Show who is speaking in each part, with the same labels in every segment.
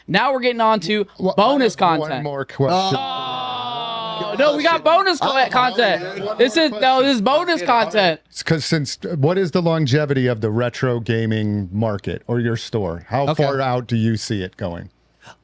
Speaker 1: Now we're getting on to bonus content.
Speaker 2: One more question.
Speaker 1: No, we got bonus content. This is bonus content.
Speaker 2: Because what is the longevity of the retro gaming market or your store? How far out do you see it going?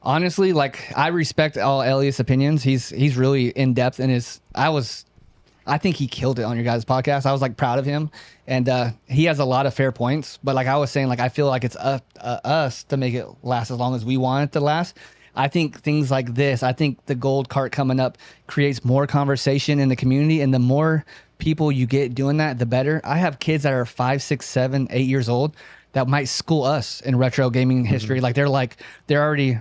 Speaker 3: Honestly, like, I respect all Elliot's opinions. He's really in depth in his. I think he killed it on your guys' podcast. I was like proud of him, and he has a lot of fair points. But like I was saying, like, I feel like it's us to make it last as long as we want it to last. I think things like this, I think the gold cart coming up creates more conversation in the community, and the more people you get doing that, the better. I have kids that are 5, 6, 7, 8 years old that might school us in retro gaming history. Like they're already,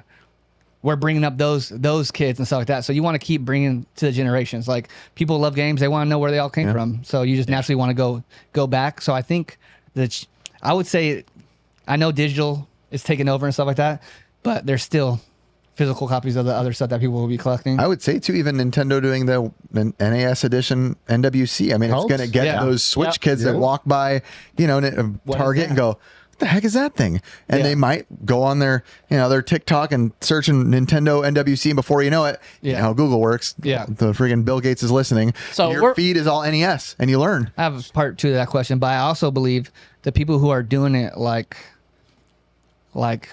Speaker 3: we're bringing up those kids and stuff like that. So you want to keep bringing to the generations. Like, people love games, they want to know where they all came from. So you just naturally want to go back. So I think that I would say, I know digital is taking over and stuff like that, but there's still physical copies of the other stuff that people will be collecting.
Speaker 4: I would say too, even Nintendo doing the NAS edition NWC. I mean, it's going to get those Switch kids that walk by, Target and go, "What the heck is that thing?" And they might go on their, their TikTok and search in Nintendo NWC, and before you know it, you know how Google works. Yeah, the freaking Bill Gates is listening. So your feed is all NES, and you learn.
Speaker 3: I have part 2 of that question, but I also believe the people who are doing it like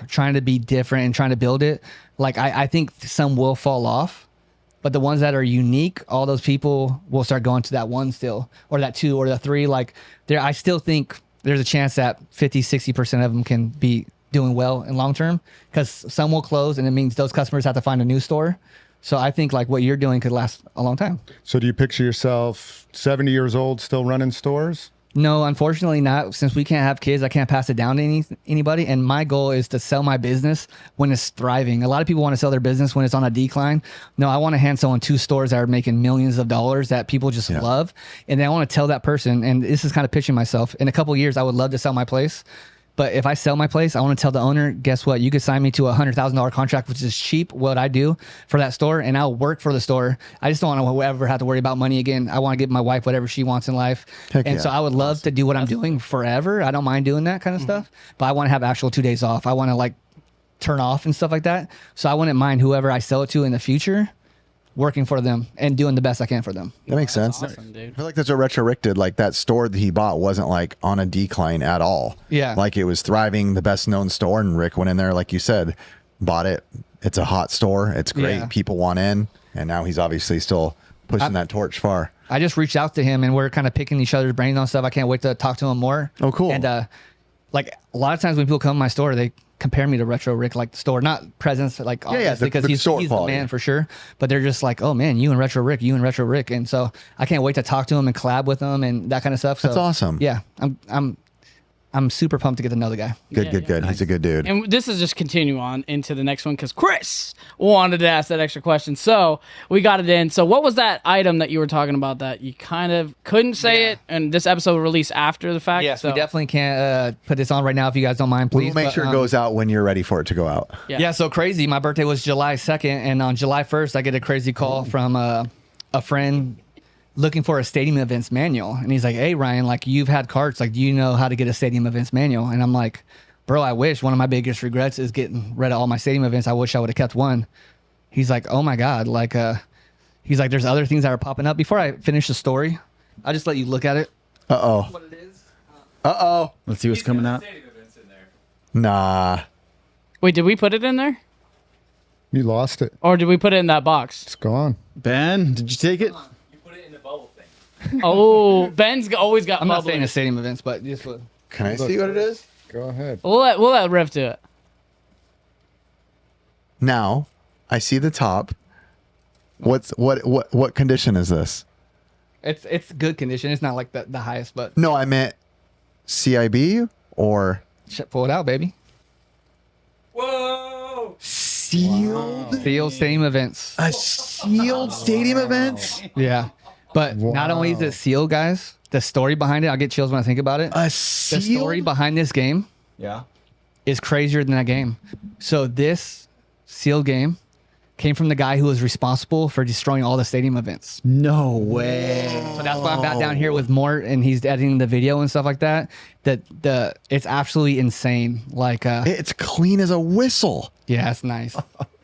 Speaker 3: trying to be different and trying to build it, like I think some will fall off, but the ones that are unique, all those people will start going to that 1 still, or that 2 or the 3. Like, I still think there's a chance that 50-60% of them can be doing well in long term, because some will close, and it means those customers have to find a new store. So I think like what you're doing could last a long time.
Speaker 2: So do you picture yourself 70 years old still running stores?
Speaker 3: No, unfortunately not. Since we can't have kids, I can't pass it down to anybody. And my goal is to sell my business when it's thriving. A lot of people want to sell their business when it's on a decline. No, I want to hand someone 2 stores that are making millions of dollars that people just love. And then I want to tell that person, and this is kind of pitching myself, in a couple of years, I would love to sell my place. But if I sell my place, I want to tell the owner, guess what? You could sign me to a $100,000 contract, which is cheap, what I do for that store, and I'll work for the store. I just don't want to ever have to worry about money again. I want to give my wife whatever she wants in life. So I would love to do what I'm doing forever. I don't mind doing that kind of stuff, but I want to have actual 2 days off. I want to like turn off and stuff like that. So I wouldn't mind whoever I sell it to in the future working for them and doing the best I can for them.
Speaker 4: That makes sense.
Speaker 1: Awesome, dude.
Speaker 4: I feel like that's what Retro Rick did. Like, that store that he bought wasn't like on a decline at all.
Speaker 3: Yeah.
Speaker 4: Like, it was thriving, the best known store. And Rick went in there, like you said, bought it. It's a hot store. It's great. Yeah. People want in. And now he's obviously still pushing that torch far.
Speaker 3: I just reached out to him, and we're kind of picking each other's brains on stuff. I can't wait to talk to him more.
Speaker 4: Oh, cool.
Speaker 3: And like, a lot of times when people come to my store, they compare me to Retro Rick, like the store, not presence, like obviously, because he's the man for sure. But they're just like, "Oh man, you and Retro Rick," and so I can't wait to talk to him and collab with him and that kind of stuff. So,
Speaker 4: that's awesome.
Speaker 3: Yeah, I'm super pumped to get to know the guy.
Speaker 4: Good. Nice. He's a good dude.
Speaker 1: And this is just continue on into the next one, because Chris wanted to ask that extra question. So we got it in. So what was that item that you were talking about that you kind of couldn't say it, and this episode will release after the fact?
Speaker 3: Yes,
Speaker 1: so
Speaker 3: we definitely can't put this on right now if you guys don't mind, please.
Speaker 4: We'll make sure it goes out when you're ready for it to go out.
Speaker 3: Yeah, so crazy. My birthday was July 2nd, and on July 1st, I get a crazy call from a friend looking for a stadium events manual. And he's like, "Hey, Ryan, like, you've had carts. Like, do you know how to get a stadium events manual?" And I'm like, "Bro, I wish. One of my biggest regrets is getting rid of all my stadium events. I wish I would have kept one." He's like, "Oh my God." Like, he's like, "There's other things that are popping up." Before I finish the story, I'll just let you look at it.
Speaker 4: Uh-oh.
Speaker 3: What it is.
Speaker 4: Uh-oh.
Speaker 5: Let's see what's coming out.
Speaker 4: Nah.
Speaker 1: Wait, did we put it in there?
Speaker 2: You lost it.
Speaker 1: Or did we put it in that box?
Speaker 2: It's gone.
Speaker 5: Ben, did you take it?
Speaker 1: Oh, Ben's always got
Speaker 3: I'm not
Speaker 1: bubble.
Speaker 3: saying a stadium events, but just what.
Speaker 4: Can I see what it is?
Speaker 2: Go ahead.
Speaker 1: We'll let Riv do it.
Speaker 4: Now, I see the top. What condition is this?
Speaker 3: It's good condition. It's not like the highest, but
Speaker 4: No, I meant CIB or
Speaker 3: pull it out, baby.
Speaker 1: Whoa!
Speaker 4: sealed
Speaker 3: stadium events.
Speaker 4: A sealed stadium events?
Speaker 3: Yeah. But not only is it sealed, guys, the story behind it, I'll get chills when I think about it.
Speaker 4: A
Speaker 3: sealed? The story behind this game is crazier than that game. So this sealed game came from the guy who was responsible for destroying all the stadium events.
Speaker 5: No way.
Speaker 3: So that's why I'm back down here with Mort, and he's editing the video and stuff like that. It's absolutely insane. Like
Speaker 4: it's clean as a whistle.
Speaker 3: yeah, it's nice.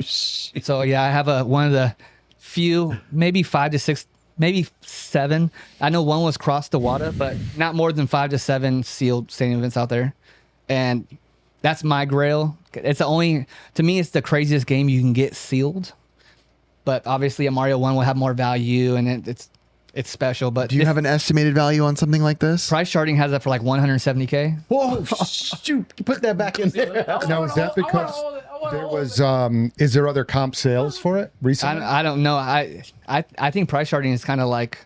Speaker 3: So yeah, I have one of the few, maybe 5 to 6, maybe 7. I know one was crossed the water, but not more than 5 to 7 sealed stadium events out there. And that's my grail. It's the only, to me, it's the craziest game you can get sealed. But obviously a Mario 1 will have more value, and it's special. But
Speaker 4: do you have an estimated value on something like this?
Speaker 3: Price Charting has that for like 170K.
Speaker 5: Whoa, shoot. Put that back in there.
Speaker 2: Now, is that because there was, is there other comp sales for it recently?
Speaker 3: I don't know. I think Price Charting is kind of like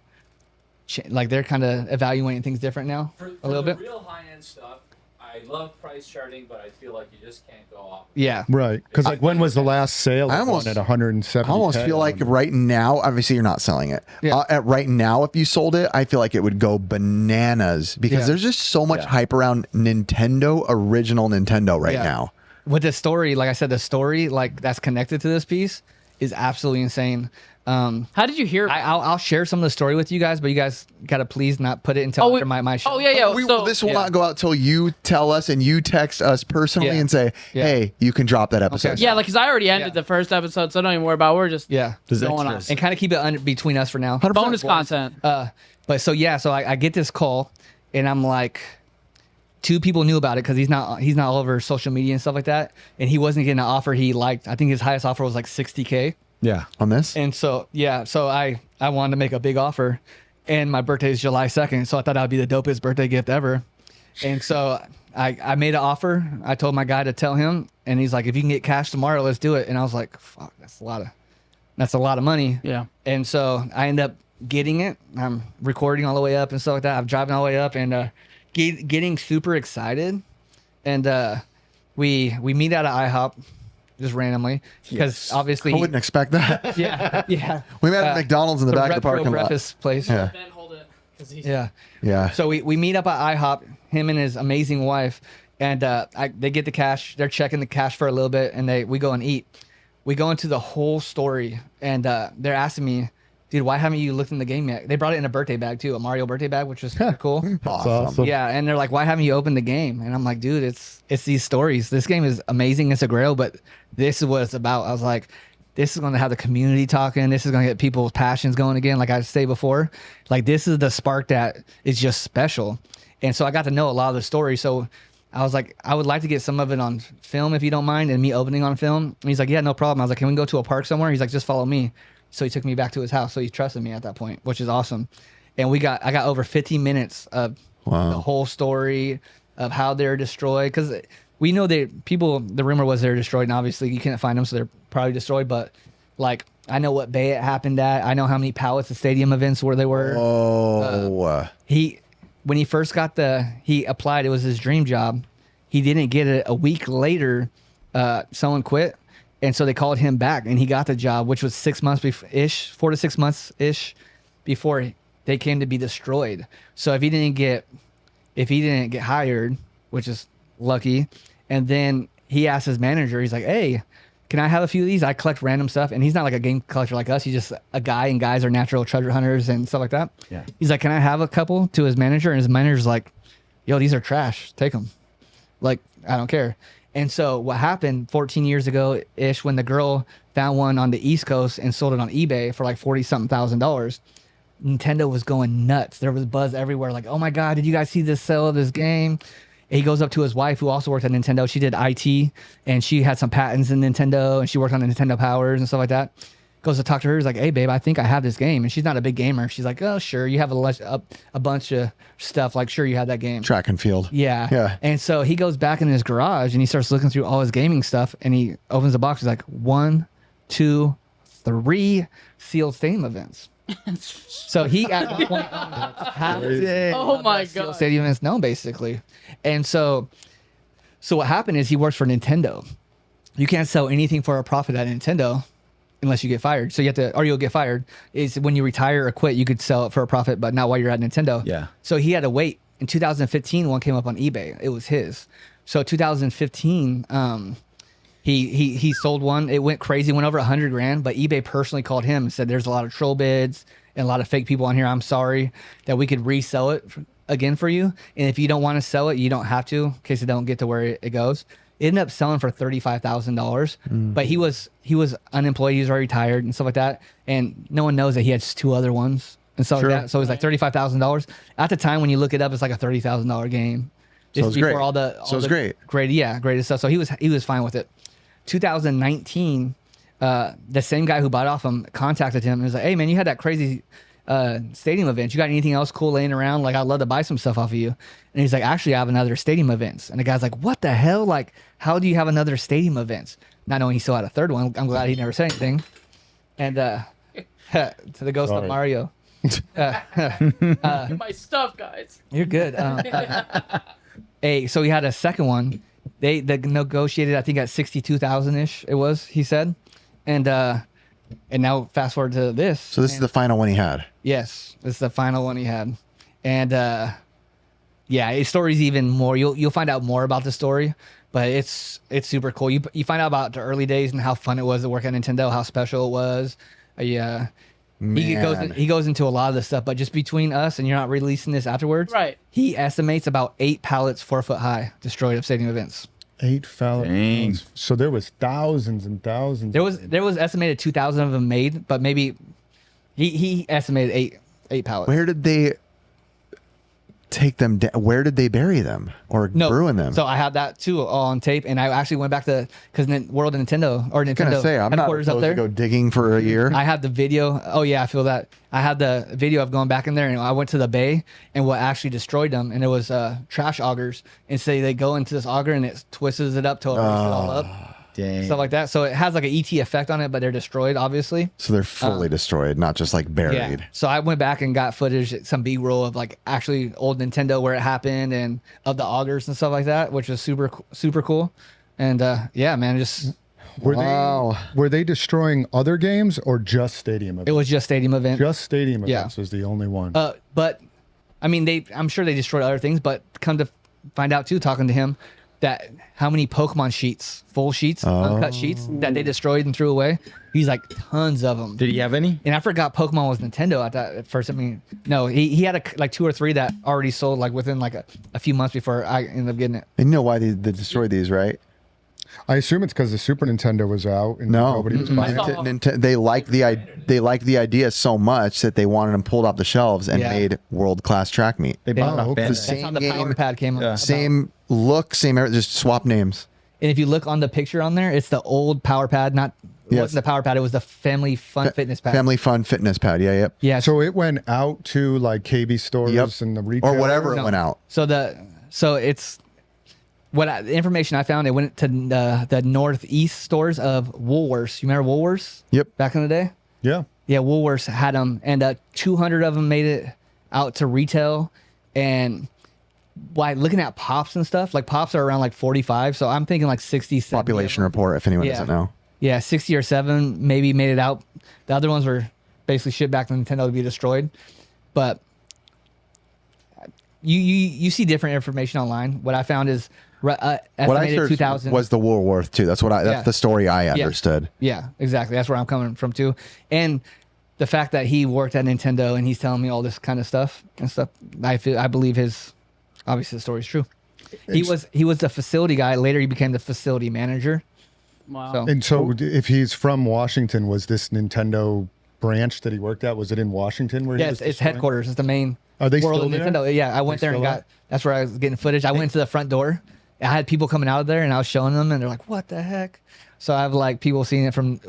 Speaker 3: they're kind of evaluating things different now a little bit.
Speaker 6: Real high-end stuff. I love price charting, but I feel like you just can't go off.
Speaker 3: Yeah.
Speaker 2: Right. Because like when was the last sale
Speaker 4: I
Speaker 2: of
Speaker 4: almost-
Speaker 2: one at 170?
Speaker 4: I almost feel like right now, obviously you're not selling it.
Speaker 3: Yeah.
Speaker 4: At right now, if you sold it, I feel like it would go bananas because
Speaker 3: Yeah.
Speaker 4: there's just so much hype around Nintendo, original Nintendo right
Speaker 3: Yeah.
Speaker 4: now.
Speaker 3: With the story, like I said, the story like that's connected to this piece is absolutely insane.
Speaker 1: How did you hear?
Speaker 3: I'll share some of the story with you guys, but you guys gotta please not put it until after my show.
Speaker 1: Oh yeah.
Speaker 4: This will not go out till you tell us and you text us personally
Speaker 3: Yeah.
Speaker 4: and say,
Speaker 3: Yeah.
Speaker 4: hey, you can drop that episode.
Speaker 3: Okay.
Speaker 1: Yeah, like because I already ended the first episode, so don't even worry about it. We're just
Speaker 3: Yeah.
Speaker 5: There's
Speaker 1: going on.
Speaker 5: extras.
Speaker 3: And kind of keep it between us for now.
Speaker 1: Bonus content.
Speaker 3: But so yeah, so I get this call, and I'm like, 2 people knew about it because he's not all over social media and stuff like that, and he wasn't getting an offer he liked. I think his highest offer was like 60K.
Speaker 5: Yeah.
Speaker 4: On this?
Speaker 3: And so yeah, so I wanted to make a big offer, and my birthday is July 2nd, so I thought that would be the dopest birthday gift ever. And so I made an offer. I told my guy to tell him, and he's like, if you can get cash tomorrow, let's do it. And I was like, fuck, that's a lot of money.
Speaker 1: Yeah.
Speaker 3: And so I end up getting it. I'm recording all the way up and stuff like that. I'm driving all the way up and getting super excited. And we meet at an IHOP just randomly because obviously
Speaker 4: I wouldn't expect that.
Speaker 3: yeah.
Speaker 4: We met at McDonald's in the back of the
Speaker 3: retro
Speaker 4: parking lot.
Speaker 3: breakfast place.
Speaker 4: Yeah.
Speaker 1: Ben, hold it. 'Cause he's-
Speaker 3: Yeah.
Speaker 4: Yeah.
Speaker 3: So we meet up at IHOP, him and his amazing wife, and they get the cash. They're checking the cash for a little bit, and we go and eat. We go into the whole story, and they're asking me, dude, why haven't you looked in the game yet? They brought it in a birthday bag too, a Mario birthday bag, which was super cool.
Speaker 2: Awesome.
Speaker 3: Yeah, and they're like, why haven't you opened the game? And I'm like, dude, it's these stories. This game is amazing. It's a grail, but this is what it's about. I was like, this is going to have the community talking. This is going to get people's passions going again. Like I say before, like this is the spark that is just special. And so I got to know a lot of the story. So I was like, I would like to get some of it on film if you don't mind, and me opening on film. And he's like, yeah, no problem. I was like, can we go to a park somewhere? He's like, just follow me. So he took me back to his house. So he trusted me at that point, which is awesome. And I got over 15 minutes of the whole story of how they're destroyed. Because we know the rumor was they're destroyed, and obviously you can't find them, so they're probably destroyed. But like, I know what bay it happened at. I know how many pallets of stadium events where they were.
Speaker 4: Oh.
Speaker 3: When he first he applied, it was his dream job. He didn't get it. A week later, someone quit. And so they called him back, and he got the job, which was 6 months ish, 4 to 6 months ish, before they came to be destroyed. So if he didn't get hired, which is lucky, and then he asked his manager, he's like, "Hey, can I have a few of these? I collect random stuff." And he's not like a game collector like us. He's just a guy, and guys are natural treasure hunters and stuff like that.
Speaker 5: Yeah.
Speaker 3: He's like, "Can I have a couple?" to his manager, and his manager's like, "Yo, these are trash. Take them. Like, I don't care." And so what happened 14 years ago ish, when the girl found one on the East Coast and sold it on eBay for like $40,000, Nintendo was going nuts. There was buzz everywhere. Like, oh my God, did you guys see this sale of this game? And he goes up to his wife, who also worked at Nintendo. She did IT, and she had some patents in Nintendo, and she worked on the Nintendo Powers and stuff like that. Goes to talk to her. He's like, "Hey, babe, I think I have this game." And she's not a big gamer. She's like, "Oh, sure. You have a bunch of stuff. Like, sure, you have that game."
Speaker 4: Track and field.
Speaker 3: Yeah.
Speaker 4: Yeah.
Speaker 3: And so he goes back in his garage, and he starts looking through all his gaming stuff, and he opens the box. He's like, 1, 2, 3 sealed stadium events. So he at one point had
Speaker 1: Oh my
Speaker 3: sealed
Speaker 1: god.
Speaker 3: stadium events known, basically. And so what happened is he works for Nintendo. You can't sell anything for a profit at Nintendo unless you get fired. So you have to, or you'll get fired. Is when you retire or quit, you could sell it for a profit, but not while you're at Nintendo.
Speaker 5: Yeah.
Speaker 3: So he had to wait. In 2015, one came up on eBay. It was his. So 2015, He sold one. It went crazy, went over $100,000. But eBay personally called him and said, "There's a lot of troll bids and a lot of fake people on here. I'm sorry that we could resell it again for you. And if you don't want to sell it, you don't have to, in case it don't get to where it goes." It ended up selling for $35,000. But he was unemployed. He was already retired and stuff like that. And no one knows that he had 2 other ones and stuff like that. So it was like $35,000 at the time. When you look it up, it's like a $30,000 game.
Speaker 4: So it's great.
Speaker 3: All the great stuff. So he was fine with it. 2019, the same guy who bought off him contacted him and was like, "Hey man, you had that crazy stadium event. You got anything else cool laying around? Like, I'd love to buy some stuff off of you." And he's like, "Actually, I have another stadium events." And the guy's like, "What the hell? Like, how do you have another stadium events?" Not knowing he still had a third one. I'm glad he never said anything. And to the ghost of Mario.
Speaker 1: My stuff, guys.
Speaker 3: You're good. So he had a second one. They negotiated, I think, at 62,000 ish. It was, he said, and now fast forward to this.
Speaker 4: So this is the final one he had.
Speaker 3: Yes, this is the final one he had, and yeah, his story's even more. You'll find out more about the story, but it's super cool. You find out about the early days and how fun it was to work at Nintendo, how special it was. Yeah. He goes into a lot of this stuff, but just between us, and you're not releasing this afterwards.
Speaker 1: Right.
Speaker 3: He estimates about 8 pallets 4 foot high destroyed of stadium events.
Speaker 2: 8 pallets.
Speaker 7: Dang.
Speaker 2: So there was thousands and thousands.
Speaker 3: There was estimated 2,000 of them made, but maybe he estimated 8 pallets.
Speaker 4: Where did they take them down? Where did they bury them or ruin them?
Speaker 3: So I have that too all on tape, and I actually went back to World of Nintendo or Nintendo
Speaker 4: I'm not
Speaker 3: headquarters up
Speaker 4: supposed
Speaker 3: there.
Speaker 4: to go digging for a year.
Speaker 3: I have the video. Oh yeah, I feel that. I have the video of going back in there, and I went to the bay, and what actually destroyed them, and it was trash augers. And so they go into this auger, and it twists it up till it breaks it all up.
Speaker 7: Dang.
Speaker 3: Stuff like that. So it has like an ET effect on it, but they're destroyed, obviously.
Speaker 4: So they're fully destroyed, not just like buried.
Speaker 3: Yeah. So I went back and got footage, some B-roll of like actually old Nintendo where it happened, and of the augers and stuff like that, which was super cool. And yeah, man, just
Speaker 2: were they destroying other games or just stadium events?
Speaker 3: it was just stadium event.
Speaker 2: Just stadium events was the only one.
Speaker 3: But I mean, I'm sure they destroyed other things, but come to find out too, talking to him, that how many Pokemon sheets, full sheets, uncut sheets that they destroyed and threw away. He's like tons of them.
Speaker 7: Did he have any?
Speaker 3: And I forgot Pokemon was Nintendo at first. I mean, no, he had like 2 or 3 that already sold like within like a few months before I ended up getting it.
Speaker 4: And you know why they destroyed these, right?
Speaker 2: I assume it's because the Super Nintendo was out and nobody was buying it.
Speaker 4: They liked the idea so much that they wanted them pulled off the shelves and made world-class track meet.
Speaker 7: They bought it off
Speaker 2: okay.
Speaker 7: Bandai.
Speaker 3: That's how the Power Pad came up.
Speaker 4: Same look, same everything, just swap names.
Speaker 3: And if you look on the picture on there, it's the old Power Pad, it wasn't the Power Pad, it was the Family Fun Fitness Pad.
Speaker 4: Family Fun Fitness Pad, yeah.
Speaker 3: Yeah.
Speaker 2: So it went out to like KB stores and the retail
Speaker 4: Or whatever it went out.
Speaker 3: So it's the information I found. It went to the northeast stores of Woolworths. You remember Woolworths?
Speaker 4: Yep.
Speaker 3: Back in the day.
Speaker 2: Yeah.
Speaker 3: Yeah, Woolworths had them, and 200 of them made it out to retail. And by looking at Pops and stuff, like Pops are around like 45, so I'm thinking like 60, 70
Speaker 4: Population report, if anyone doesn't know.
Speaker 3: Yeah, 60 or 7 maybe made it out. The other ones were basically shipped back to Nintendo to be destroyed. But you see different information online. What I found is
Speaker 4: What I
Speaker 3: estimated
Speaker 4: searched
Speaker 3: 2,000
Speaker 4: was the Woolworth too. That's that's the story I understood.
Speaker 3: Yeah, exactly. That's where I'm coming from too. And the fact that he worked at Nintendo and he's telling me all this kind of stuff, I believe obviously the story is true. He was the facility guy. Later, he became the facility manager.
Speaker 1: Wow.
Speaker 2: And so if he's from Washington, was this Nintendo branch that he worked at? Was it in Washington? Where
Speaker 3: Yes, it's headquarters. It's the main.
Speaker 2: Are they
Speaker 3: world
Speaker 2: still
Speaker 3: of
Speaker 2: there?
Speaker 3: Nintendo. Yeah, I went there and that's where I was getting footage. I went to the front door. I had people coming out of there and I was showing them and they're like, "What the heck?" So I have like people seeing it from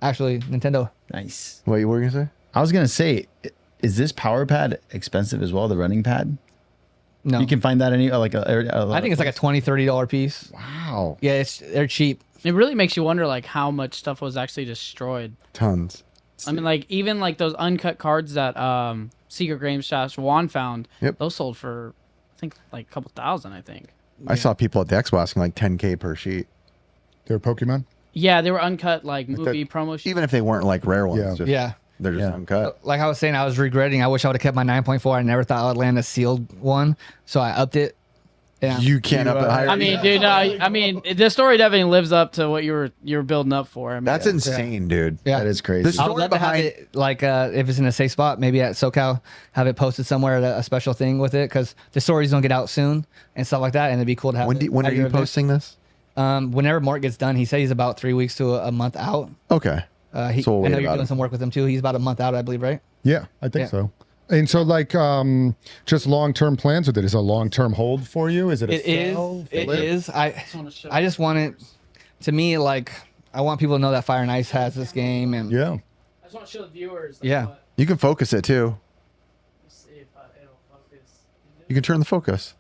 Speaker 3: actually Nintendo.
Speaker 7: Nice.
Speaker 4: What you were gonna say?
Speaker 7: I was gonna say, is this power pad expensive as well? The running pad?
Speaker 3: No,
Speaker 7: You can find that any like
Speaker 3: I think it's like a $20-$30 piece.
Speaker 7: wow.
Speaker 3: Yeah, they're cheap.
Speaker 1: It really makes you wonder like how much stuff was actually destroyed.
Speaker 4: Tons.
Speaker 1: I mean, like even like those uncut cards that Secret Game Shops Juan found.
Speaker 4: Yep.
Speaker 1: Those sold for I think like a couple thousand. I think.
Speaker 4: I saw people at the expo asking like $10K per sheet.
Speaker 2: They're Pokemon?
Speaker 1: Yeah, they were uncut like movie promo sheets.
Speaker 4: Even if they weren't like rare ones.
Speaker 2: Yeah.
Speaker 4: They're just uncut.
Speaker 3: Like I was saying, I was regretting. I wish I would have kept my 9.4. I never thought I would land a sealed one, so I upped it. Yeah.
Speaker 4: You can't up it higher.
Speaker 1: I mean, dude, I mean, the story definitely lives up to what you were building up for. I mean,
Speaker 4: That's insane, dude.
Speaker 3: Yeah.
Speaker 7: That is crazy.
Speaker 4: The
Speaker 3: I would
Speaker 4: story
Speaker 3: love to have
Speaker 4: behind
Speaker 3: it, like, if it's in a safe spot, maybe at SoCal, have it posted somewhere, a special thing with it, because the stories don't get out soon and stuff like that, and it'd be cool to have.
Speaker 4: when are you posting this?
Speaker 3: Whenever Mort gets done, he said he's about 3 weeks to a month out.
Speaker 4: Okay. So we'll
Speaker 3: I know
Speaker 4: wait
Speaker 3: you're
Speaker 4: about
Speaker 3: doing
Speaker 4: it.
Speaker 3: some work with him too. He's about a month out, I believe, right?
Speaker 2: Yeah, I think
Speaker 3: Yeah.
Speaker 2: so. And so, like, just long-term plans with it. Is it a long-term hold for you? Is it?
Speaker 3: It is. It is. I just want it. To me, like, I want people to know that Fire and Ice has this game, and
Speaker 2: Yeah.
Speaker 1: I just want to show the viewers.
Speaker 3: Yeah.
Speaker 4: You can focus it too.
Speaker 1: See if it'll focus.
Speaker 4: You can turn the focus.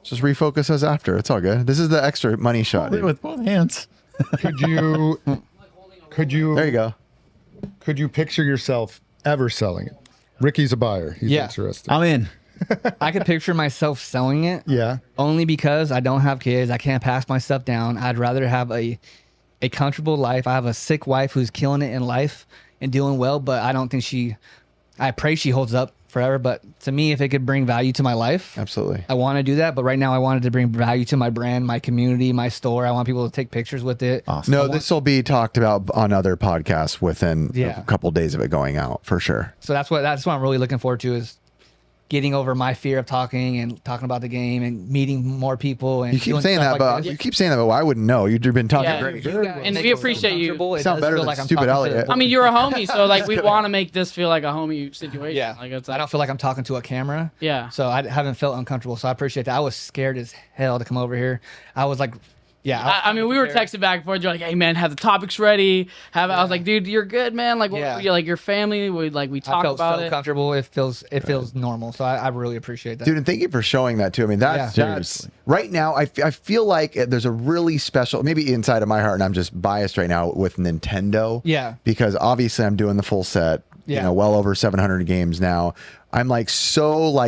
Speaker 4: Just refocus us after. It's all good. This is the extra money shot.
Speaker 7: Hold it
Speaker 4: dude.
Speaker 7: with both hands.
Speaker 2: Could you?
Speaker 4: There you go.
Speaker 2: Could you picture yourself ever selling it? Ricky's a buyer. He's
Speaker 3: Yeah.
Speaker 2: interested.
Speaker 7: I'm in.
Speaker 3: I could picture myself selling it.
Speaker 2: Yeah.
Speaker 3: Only because I don't have kids. I can't pass my stuff down. I'd rather have a comfortable life. I have a sick wife who's killing it in life and doing well, but I don't think I pray she holds up forever. But to me, if it could bring value to my life,
Speaker 4: Absolutely.
Speaker 3: I want to do that. But right now, I wanted to bring value to my brand, my community, my store. I want people to take pictures with it.
Speaker 7: Awesome.
Speaker 4: No, this will be talked about on other podcasts within
Speaker 3: Yeah.
Speaker 4: a couple days of it going out for sure.
Speaker 3: So that's what I'm really looking forward to, is getting over my fear of talking about the game and meeting more people. And
Speaker 4: You keep
Speaker 3: doing
Speaker 4: saying
Speaker 3: stuff
Speaker 4: that,
Speaker 3: like
Speaker 4: but
Speaker 3: this.
Speaker 4: you keep saying that, but I wouldn't know. You've been talking
Speaker 1: Yeah,
Speaker 4: great.
Speaker 1: and we appreciate you.
Speaker 3: Comfortable. It
Speaker 4: Sound
Speaker 3: does
Speaker 4: better
Speaker 3: feel
Speaker 4: than
Speaker 3: like I'm
Speaker 4: stupid
Speaker 3: talking to
Speaker 4: Elliot.
Speaker 3: the-
Speaker 1: I mean, you're a homie, so like we want to make this feel like a homie situation.
Speaker 3: Yeah,
Speaker 1: like it's
Speaker 3: I don't feel like I'm talking to a camera.
Speaker 1: Yeah.
Speaker 3: So I haven't felt uncomfortable. So I appreciate that. I was scared as hell to come over here. I was like, yeah.
Speaker 1: I mean, we were texting back and forth. You're like, "Hey, man, have the topics ready." I was like, "Dude, you're good, man. Like,
Speaker 3: Yeah.
Speaker 1: you're like your family. We
Speaker 3: I
Speaker 1: talk
Speaker 3: felt
Speaker 1: about
Speaker 3: so
Speaker 1: it."
Speaker 3: comfortable. It feels normal. So I really appreciate that.
Speaker 4: Dude, and thank you for showing that too. I mean, that's
Speaker 7: Seriously.
Speaker 4: right now. I feel like there's a really special, maybe inside of my heart, and I'm just biased right now with Nintendo.
Speaker 3: Yeah.
Speaker 4: Because obviously I'm doing the full set. You
Speaker 3: Yeah.
Speaker 4: know, well over 700 games now. I'm like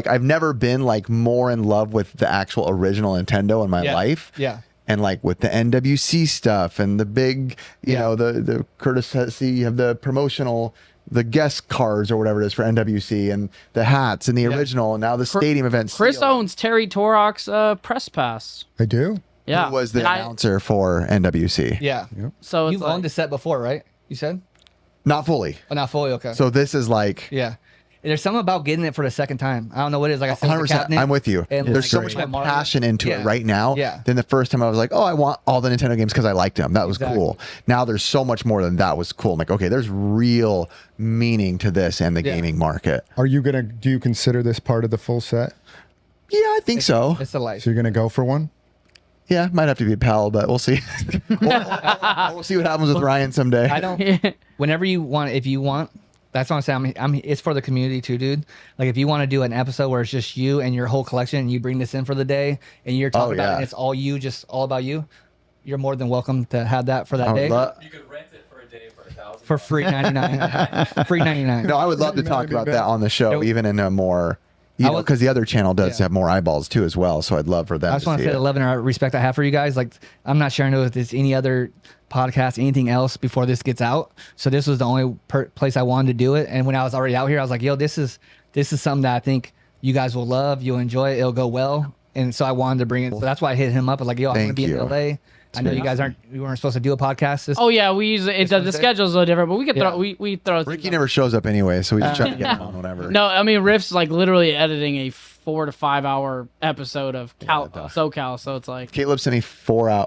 Speaker 4: I've never been like more in love with the actual original Nintendo in my
Speaker 3: Yeah.
Speaker 4: life.
Speaker 3: Yeah.
Speaker 4: And like with the NWC stuff and the big, you know, the courtesy, you have the promotional, the guest cards or whatever it is for NWC and the hats and the original and now the stadium events.
Speaker 1: Chris owns Terry Torok's press pass.
Speaker 2: I do.
Speaker 1: Yeah,
Speaker 4: Who was the
Speaker 1: And
Speaker 4: announcer for NWC?
Speaker 3: Yeah.
Speaker 1: So it's
Speaker 3: You've owned the set before, right? You said?
Speaker 4: Not fully.
Speaker 3: Oh, not fully. Okay.
Speaker 4: So this is like
Speaker 3: yeah. There's something about getting it for the second time. I don't know what it is. Like I said,
Speaker 4: 100%. I'm with you.
Speaker 3: And
Speaker 4: There's
Speaker 3: like,
Speaker 4: so much
Speaker 3: my
Speaker 4: more
Speaker 3: Mario-
Speaker 4: passion into
Speaker 3: Yeah.
Speaker 4: it right now
Speaker 3: Yeah.
Speaker 4: than the first time I was like, oh, I want all the Nintendo games because I liked them. That was
Speaker 3: Exactly.
Speaker 4: cool. Now there's so much more than that was cool. I'm like, okay, there's real meaning to this and the
Speaker 3: Yeah.
Speaker 4: gaming market.
Speaker 2: Do you consider this part of the full set?
Speaker 4: Yeah, I think so.
Speaker 3: It's a life.
Speaker 2: So you're gonna go for one?
Speaker 4: Yeah, might have to be a pal, but we'll see. we'll see what happens with Ryan someday.
Speaker 3: I don't. Whenever you want, if you want, that's what I'm saying. It's for the community too, dude. Like if you want to do an episode where it's just you and your whole collection, and you bring this in for the day, and you're talking about it, and it's all you, just all about you. You're more than welcome to have that for that
Speaker 4: I would
Speaker 3: day
Speaker 6: You could rent it for a day for $1,000.
Speaker 3: for free 99. Free 99.
Speaker 4: No, I would love to talk about that on the show, even in a more, because the other channel does have more eyeballs too as well. So I'd love for them.
Speaker 3: I just
Speaker 4: to
Speaker 3: want to
Speaker 4: see
Speaker 3: say
Speaker 4: it.
Speaker 3: the love and respect I have for you guys. Like, I'm not sharing it with this any other podcast, anything else before this gets out. So this was the only place I wanted to do it. And when I was already out here, I was like, yo, this is something that I think you guys will love. You'll enjoy it. It'll go well. And so I wanted to bring it. So that's why I hit him up. I was like, yo, I'm going to
Speaker 4: Thank
Speaker 3: be in
Speaker 4: you.
Speaker 3: LA. I know you guys we weren't supposed to do a podcast.
Speaker 1: Oh yeah, we use it. The schedule's a little different, but we could
Speaker 3: Yeah.
Speaker 1: throw we throw.
Speaker 4: Ricky never shows up anyway, so we just try to get him on whatever.
Speaker 1: No, I mean Riff's like literally editing a 4 to 5 hour episode of SoCal, so it's like
Speaker 4: Caleb sent me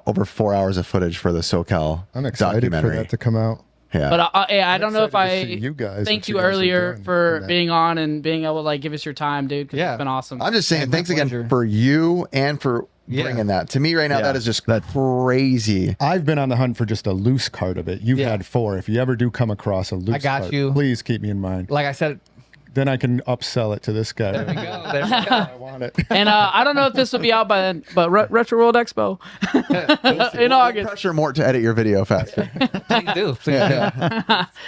Speaker 4: over 4 hours of footage for the SoCal
Speaker 2: I'm excited for
Speaker 4: documentary.
Speaker 2: that to come out.
Speaker 4: Yeah.
Speaker 1: But I don't know if
Speaker 2: excited to see
Speaker 1: I
Speaker 2: you guys,
Speaker 1: thank
Speaker 2: what
Speaker 1: you
Speaker 2: you guys are
Speaker 1: earlier
Speaker 2: doing
Speaker 1: for
Speaker 2: in that.
Speaker 1: being on and being able to like give us your time, dude. 'Cause
Speaker 3: Yeah.
Speaker 1: it's been awesome.
Speaker 4: I'm just saying,
Speaker 3: And my
Speaker 4: thanks again
Speaker 3: pleasure.
Speaker 4: for you and for bringing that. To me right now,
Speaker 7: Yeah.
Speaker 4: that is just crazy.
Speaker 2: I've been on the hunt for just a loose card of it. You've
Speaker 3: Yeah.
Speaker 2: had 4. If you ever do come across a loose
Speaker 3: got
Speaker 2: card,
Speaker 3: you.
Speaker 2: please keep me in mind.
Speaker 3: Like I said,
Speaker 2: Then I can upsell it to this guy.
Speaker 3: there we go. There we go.
Speaker 2: I want it.
Speaker 1: And I don't know if this will be out by then, but Retro World Expo in August.
Speaker 4: Pressure Mort to edit your video faster.
Speaker 3: Please do. Please do.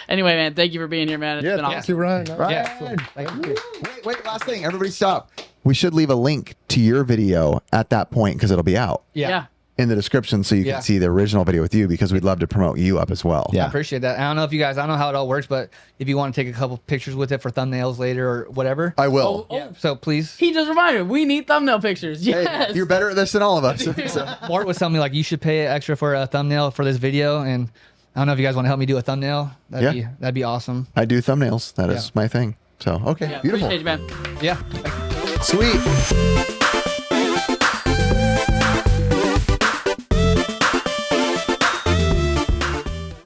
Speaker 1: Anyway, man, thank you for being here, man. It's
Speaker 2: Yeah,
Speaker 1: been
Speaker 2: thank
Speaker 1: awesome.
Speaker 2: you, Ryan.
Speaker 3: Yeah. Thank you.
Speaker 4: Wait, last thing. Everybody stop. We should leave a link to your video at that point because it'll be out.
Speaker 3: Yeah.
Speaker 4: in the description so you can see the original video with you, because we'd love to promote you up as well.
Speaker 3: I appreciate that. I don't know if you guys, I don't know how it all works, but if you want to take a couple pictures with it for thumbnails later or whatever,
Speaker 4: I will.
Speaker 3: So please.
Speaker 1: He just reminded me, we need thumbnail pictures. Yes.
Speaker 4: Hey, you're better at this than all of us.
Speaker 3: Mort was telling me like you should pay extra for a thumbnail for this video, and I don't know if you guys want to help me do a thumbnail. That'd be awesome.
Speaker 4: I do thumbnails. That is my thing. So okay, beautiful.
Speaker 1: Appreciate you, man.
Speaker 3: Yeah.
Speaker 4: Sweet.